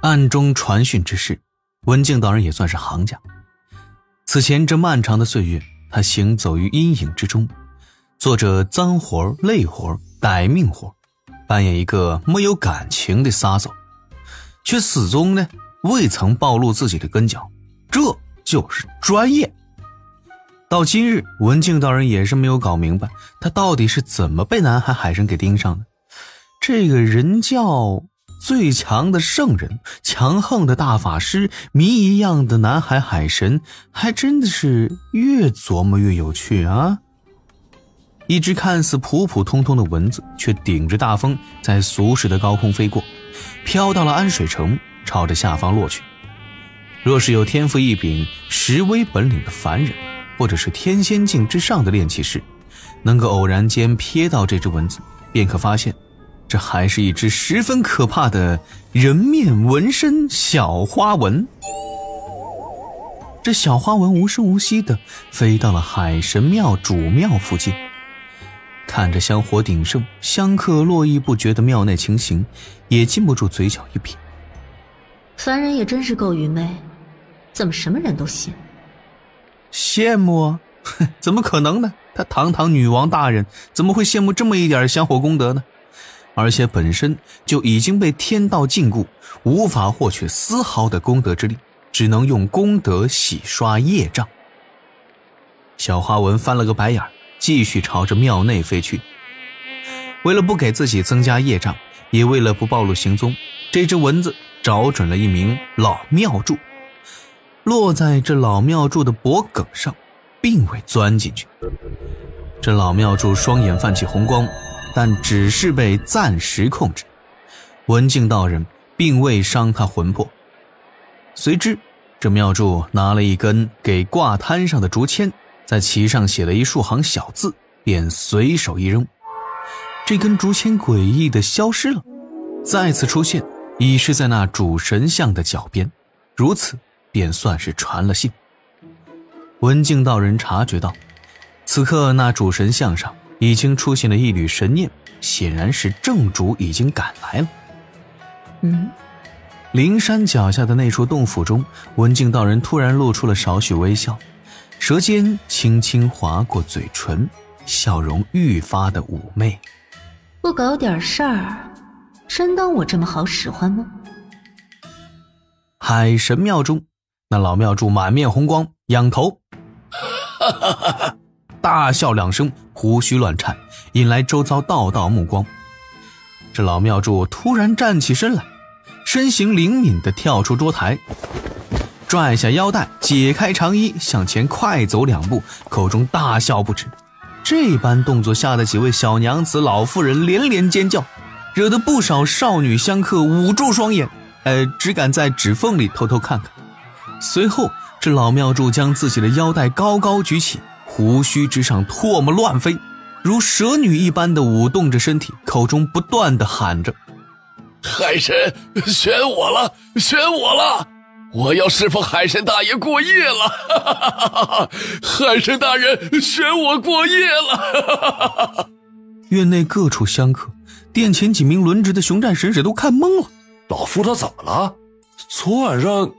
暗中传讯之事，文静道人也算是行家。此前这漫长的岁月，他行走于阴影之中，做着脏活、累活、歹命活，扮演一个没有感情的杀手，却始终呢未曾暴露自己的根脚，这就是专业。到今日，文静道人也是没有搞明白，他到底是怎么被南海海神给盯上的。这个人教最强的圣人，强横的大法师，谜一样的南海海神，还真的是越琢磨越有趣啊！一只看似普普通通的蚊子，却顶着大风在俗世的高空飞过，飘到了安水城，朝着下方落去。若是有天赋异禀、识微本领的凡人，或者是天仙境之上的炼气士，能够偶然间瞥到这只蚊子，便可发现这还是一只十分可怕的人面纹身小花蚊。这小花蚊无声无息地飞到了海神庙主庙附近，看着香火鼎盛、香客络绎不绝的庙内情形，也禁不住嘴角一撇。凡人也真是够愚昧，怎么什么人都信？羡慕啊？怎么可能呢？他堂堂女王大人，怎么会羡慕这么一点香火功德呢？而且本身就已经被天道禁锢，无法获取丝毫的功德之力，只能用功德洗刷业障。小花纹翻了个白眼，继续朝着庙内飞去。为了不给自己增加业障，也为了不暴露行踪，这只蚊子找准了一名老庙祝，落在这老庙祝的脖颈上，并未钻进去。这老庙祝双眼泛起红光，但只是被暂时控制，文静道人并未伤他魂魄。随之这庙祝拿了一根给挂摊上的竹签，在其上写了一数行小字，便随手一扔。这根竹签诡异地消失了，再次出现已是在那主神像的脚边，如此便算是传了信。文静道人察觉到，此刻那主神像上已经出现了一缕神念，显然是正主已经赶来了。灵山脚下的那处洞府中，文静道人突然露出了少许微笑，舌尖轻轻划过嘴唇，笑容愈发的妩媚。不搞点事儿，真当我这么好使唤吗？海神庙中，那老庙祝满面红光，仰头大笑两声，胡须乱颤，引来周遭道道目光。这老庙祝突然站起身来，身形灵敏地跳出桌台，拽下腰带，解开长衣，向前快走2步，口中大笑不止。这般动作吓得几位小娘子老妇人连连尖叫，惹得不少少女香客捂住双眼，只敢在指缝里偷偷看看。随后这老庙祝将自己的腰带高高举起，胡须之上唾沫乱飞，如蛇女一般的舞动着身体，口中不断地喊着：海神，选我了，选我了！我要侍奉海神大爷过夜了！海神大人，选我过夜了！院内各处香客，殿前几名轮值的熊战神使都看懵了。老夫他怎么了？昨晚上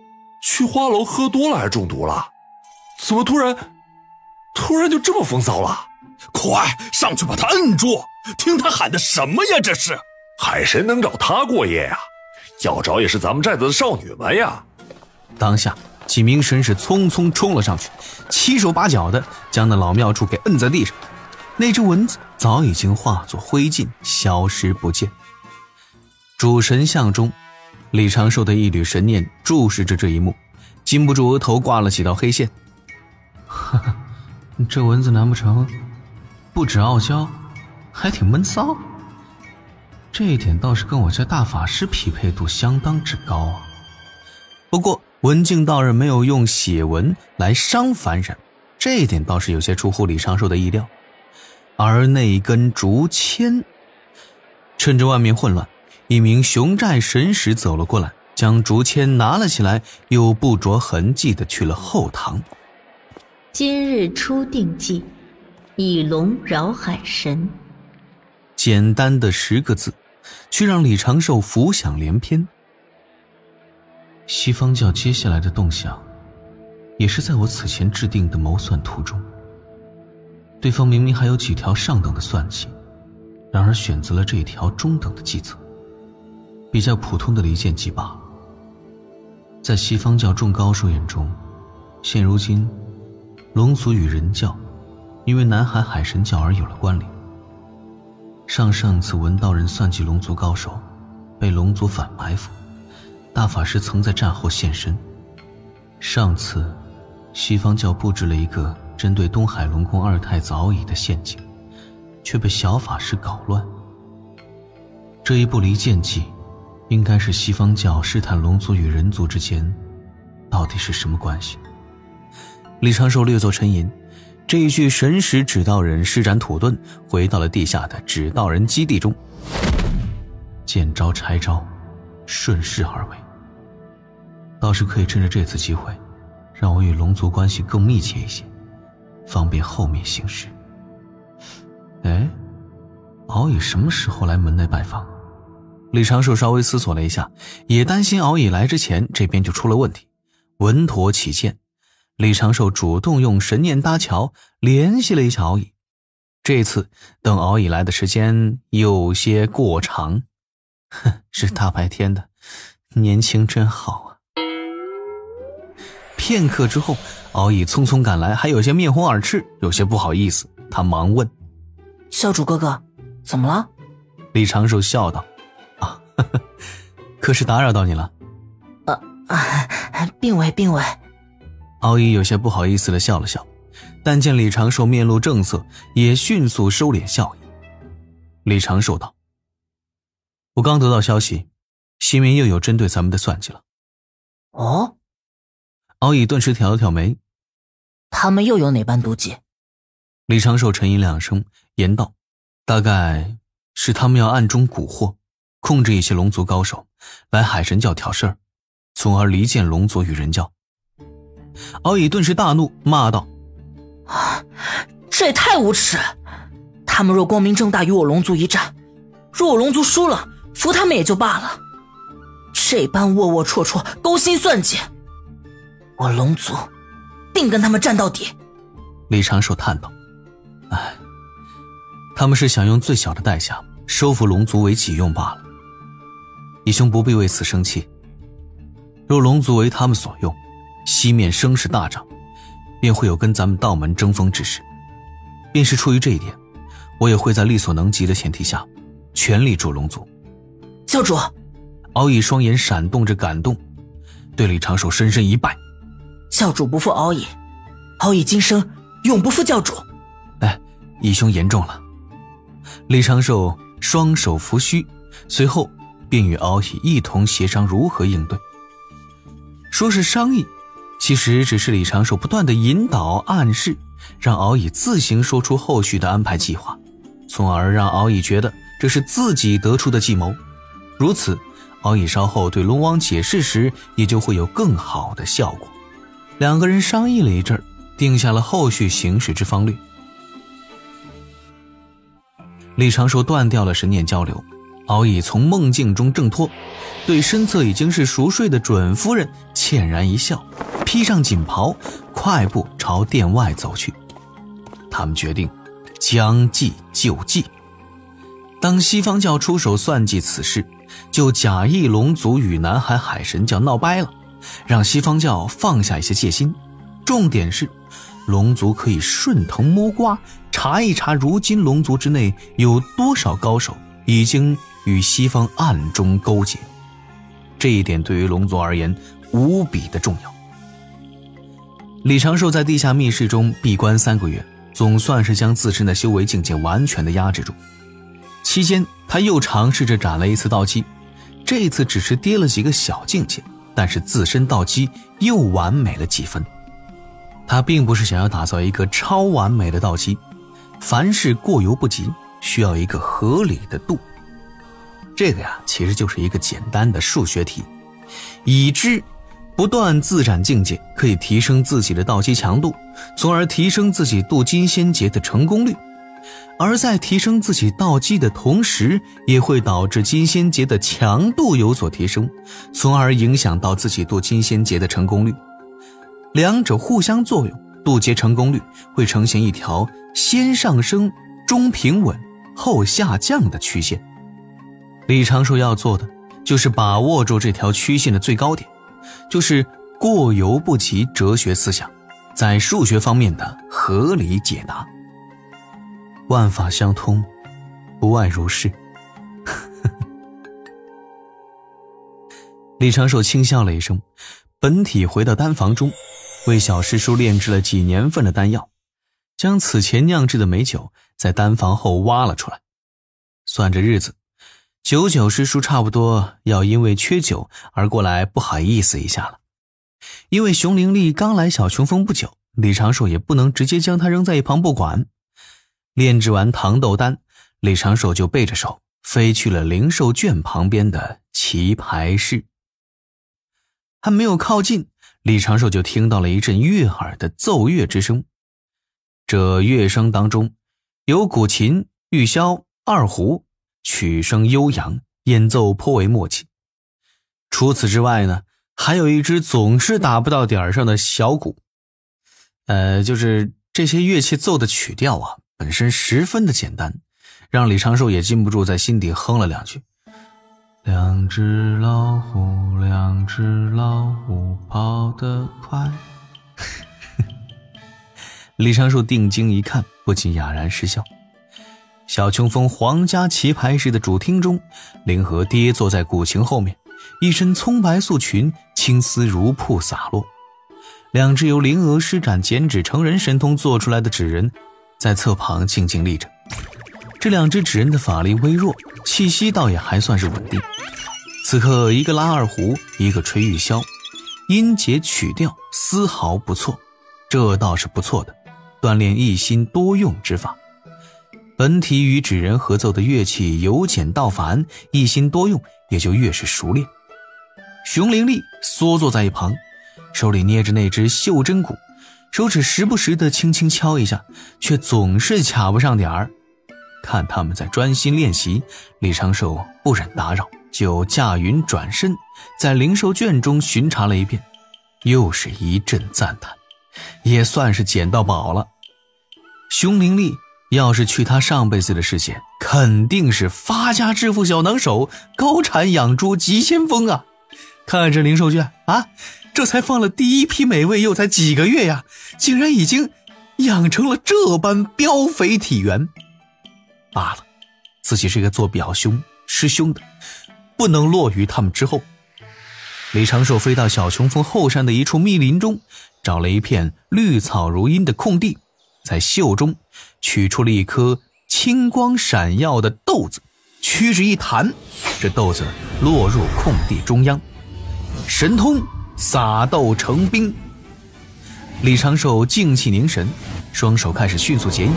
去花楼喝多了还是中毒了？怎么突然就这么风骚了？快上去把他摁住！听他喊的什么呀？这是海神能找他过夜呀？要找也是咱们寨子的少女们呀！当下几名神使匆匆冲了上去，七手八脚的将那老庙祝给摁在地上。那只蚊子早已经化作灰烬，消失不见。主神像中，李长寿的一缕神念注视着这一幕，禁不住额头挂了几道黑线。哈哈，这蚊子难不成不止傲娇，还挺闷骚？这一点倒是跟我家大法师匹配度相当之高啊。不过文静道人没有用血纹来伤凡人，这一点倒是有些出乎李长寿的意料。而那一根竹签，趁着外面混乱，一名熊寨神使走了过来，将竹签拿了起来，又不着痕迹地去了后堂。今日初定计，以龙扰海神。简单的10个字，却让李长寿浮想联翩。西方教接下来的动向也是在我此前制定的谋算图中。对方明明还有几条上等的算计，然而选择了这条中等的计策，比较普通的离间计罢了。在西方教众高手眼中，现如今龙族与人教因为南海海神教而有了关联。上次文道人算计龙族高手，被龙族反埋伏，大法师曾在战后现身。上次西方教布置了一个针对东海龙宫二太子敖乙的陷阱，却被小法师搞乱。这一步离间计应该是西方教试探龙族与人族之间到底是什么关系。李长寿略作沉吟，这一具神识指道人施展土遁回到了地下的指道人基地中，见招拆招，顺势而为。倒是可以趁着这次机会，让我与龙族关系更密切一些，方便后面行事。敖乙什么时候来门内拜访？李长寿稍微思索了一下，也担心敖乙来之前这边就出了问题。稳妥起见，李长寿主动用神念搭桥联系了一下敖乙。这次等敖乙来的时间有些过长，是大白天的，年轻真好啊。片刻之后，敖乙匆匆赶来，还有些面红耳赤，有些不好意思。他忙问：教主哥哥，怎么了？李长寿笑道：可是打扰到你了？并未。敖乙有些不好意思地笑了笑，但见李长寿面露正色，也迅速收敛笑意。李长寿道：我刚得到消息，西面又有针对咱们的算计了。哦？敖乙顿时挑了挑眉。他们又有哪般毒计？李长寿沉吟两声，言道：大概是他们要暗中蛊惑，控制一些龙族高手来海神教挑事儿，从而离间龙族与人教。敖乙顿时大怒，骂道：这也太无耻！他们若光明正大与我龙族一战，若我龙族输了，服他们也就罢了，这般龌龊龊龊，勾心算计，我龙族定跟他们战到底。李长寿叹道：他们是想用最小的代价收服龙族为己用罢了。义兄不必为此生气，若龙族为他们所用，西面声势大涨，便会有跟咱们道门争锋之势。便是出于这一点，我也会在力所能及的前提下全力助龙族。教主！敖乙双眼闪动着感动，对李长寿深深一拜：教主不负敖乙，敖乙今生永不负教主。义兄言重了。李长寿双手扶须，随后便与敖乙一同协商如何应对。说是商议，其实只是李长寿不断的引导暗示，让敖乙自行说出后续的安排计划，从而让敖乙觉得这是自己得出的计谋。如此，敖乙稍后对龙王解释时也就会有更好的效果。两个人商议了一阵，定下了后续行事之方略。李长寿断掉了神念交流，敖乙从梦境中挣脱，对身侧已经是熟睡的准夫人歉然一笑，披上锦袍，快步朝殿外走去。他们决定将计就计。当西方教出手算计此事，就假意龙族与南海海神教闹掰了，让西方教放下一些戒心。重点是龙族可以顺藤摸瓜，查一查如今龙族之内有多少高手已经与西方暗中勾结。这一点对于龙族而言无比的重要。李长寿在地下密室中闭关3个月，总算是将自身的修为境界完全的压制住。期间他又尝试着斩了一次道基，这次只是跌了几个小境界，但是自身道基又完美了几分。他并不是想要打造一个超完美的道基，凡事过犹不及，需要一个合理的度。这个其实就是一个简单的数学题，已知不断自斩境界可以提升自己的道基强度，从而提升自己渡金仙劫的成功率。而在提升自己道基的同时，也会导致金仙劫的强度有所提升，从而影响到自己渡金仙劫的成功率。两者互相作用，渡劫成功率会呈现一条先上升、中平稳、后下降的曲线。李长寿要做的就是把握住这条曲线的最高点，就是过犹不及哲学思想，在数学方面的合理解答。万法相通，不外如是。李长寿轻笑了一声，本体回到丹房中，为小师叔炼制了几年份的丹药，将此前酿制的美酒在丹房后挖了出来。算着日子，99师叔差不多要因为缺酒而过来不好意思一下了。因为熊灵力刚来小琼峰不久，李长寿也不能直接将他扔在一旁不管。炼制完糖豆丹，李长寿就背着手飞去了灵兽圈旁边的棋牌室。还没有靠近，李长寿就听到了一阵悦耳的奏乐之声。这乐声当中有古琴、玉箫、二胡，曲声悠扬，演奏颇为默契。除此之外呢，还有一只总是打不到点上的小鼓。就是这些乐器奏的曲调啊，本身十分的简单，让李长寿也禁不住在心底哼了两句。两只老虎，两只老虎跑得快。李长寿定睛一看，不禁哑然失笑。小琼峰皇家棋牌室的主厅中，灵和跌坐在古琴后面，一身葱白素裙，青丝如瀑洒落。两只由灵娥施展剪纸成人神通做出来的纸人在侧旁静静立着。这两只纸人的法力微弱，气息倒也还算是稳定。此刻一个拉二胡，一个吹玉箫，音节曲调丝毫不错，这倒是不错的，锻炼一心多用之法。本体与纸人合奏的乐器由简到繁，一心多用，也就越是熟练。熊灵力缩坐在一旁，手里捏着那只袖珍鼓，手指时不时地轻轻敲一下，却总是卡不上点儿。看他们在专心练习，李长寿不忍打扰，就驾云转身，在灵兽圈中巡查了一遍，又是一阵赞叹，也算是捡到宝了。熊灵力要是去他上辈子的世界，肯定是发家致富小能手，高产养猪急先锋啊！看这灵兽圈啊，这才放了第一批美味，又才几个月呀，竟然已经养成了这般膘肥体圆。罢了，自己这个做表兄师兄的，不能落于他们之后。李长寿飞到小琼峰后山的一处密林中，找了一片绿草如茵的空地，在袖中取出了一颗青光闪耀的豆子，屈指一弹，这豆子落入空地中央。神通撒豆成兵。李长寿静气凝神，双手开始迅速结印，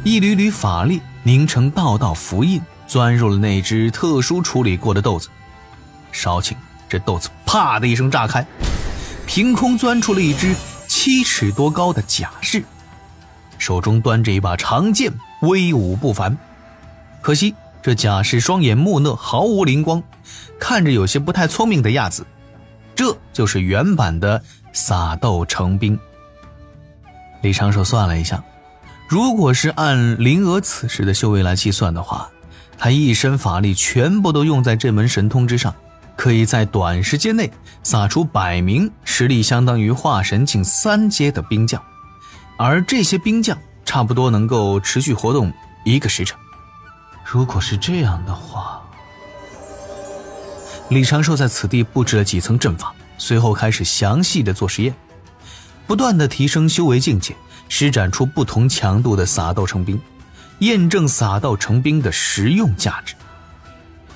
一缕缕法力凝成道道符印，钻入了那只特殊处理过的豆子。稍顷，这豆子啪的一声炸开，凭空钻出了一只7尺多高的甲士，手中端着一把长剑，威武不凡。可惜这甲士双眼木讷，毫无灵光，看着有些不太聪明的样子。这就是原版的撒豆成兵。李长寿算了一下，如果是按灵娥此时的修为来计算的话，他一身法力全部都用在这门神通之上，可以在短时间内撒出100名实力相当于化神境3阶的兵将，而这些兵将差不多能够持续活动1个时辰。如果是这样的话，李长寿在此地布置了几层阵法，随后开始详细的做实验，不断的提升修为境界，施展出不同强度的撒豆成兵，验证撒豆成兵的实用价值。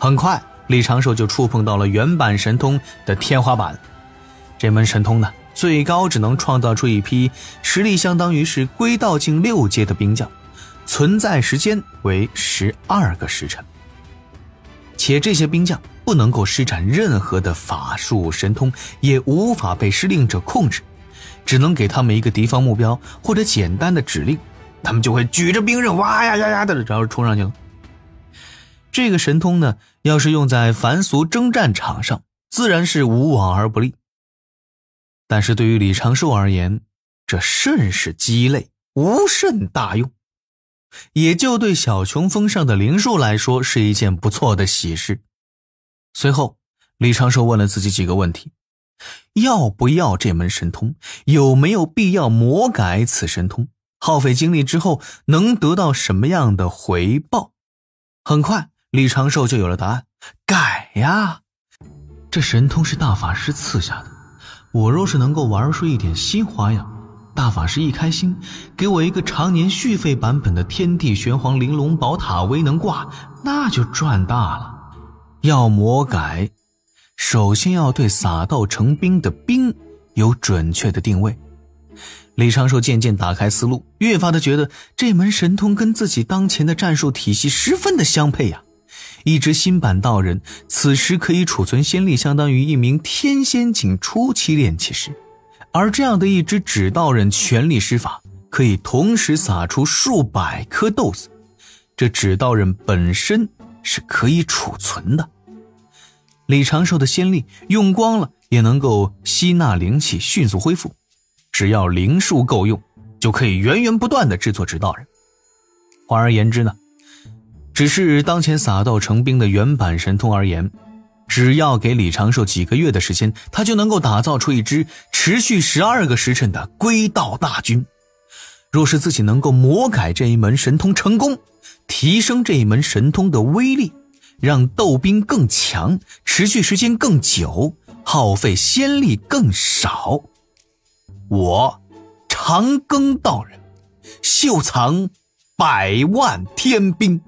很快李长寿就触碰到了原版神通的天花板。这门神通呢，最高只能创造出一批实力相当于是归道境6阶的兵将，存在时间为12个时辰，且这些兵将不能够施展任何的法术神通，也无法被施令者控制，只能给他们一个敌方目标或者简单的指令，他们就会举着兵刃哇呀呀呀的然后冲上去了。这个神通呢，要是用在凡俗征战场上，自然是无往而不利。但是对于李长寿而言，这甚是鸡肋，无甚大用，也就对小琼峰上的灵树来说是一件不错的喜事。随后李长寿问了自己几个问题：要不要这门神通？有没有必要魔改此神通？耗费精力之后能得到什么样的回报？很快李长寿就有了答案：改呀！这神通是大法师赐下的，我若是能够玩出一点新花样，大法师一开心，给我一个常年续费版本的天地玄黄玲珑宝塔威能卦，那就赚大了。要魔改，首先要对撒到成兵的兵有准确的定位。李长寿渐渐打开思路，越发的觉得这门神通跟自己当前的战术体系十分的相配呀。一只新版道人此时可以储存仙力，相当于一名天仙境初期炼气师，而这样的一只纸道人全力施法，可以同时撒出数百颗豆子，这纸道人本身是可以储存的。李长寿的仙力用光了也能够吸纳灵气迅速恢复，只要灵数够用，就可以源源不断地制作纸道人。换而言之呢，只是当前撒到成兵的原版神通而言，只要给李长寿几个月的时间，他就能够打造出一支持续12个时辰的归道大军。若是自己能够魔改这一门神通成功，提升这一门神通的威力，让斗兵更强，持续时间更久，耗费仙力更少，我长庚道人秀藏100万天兵。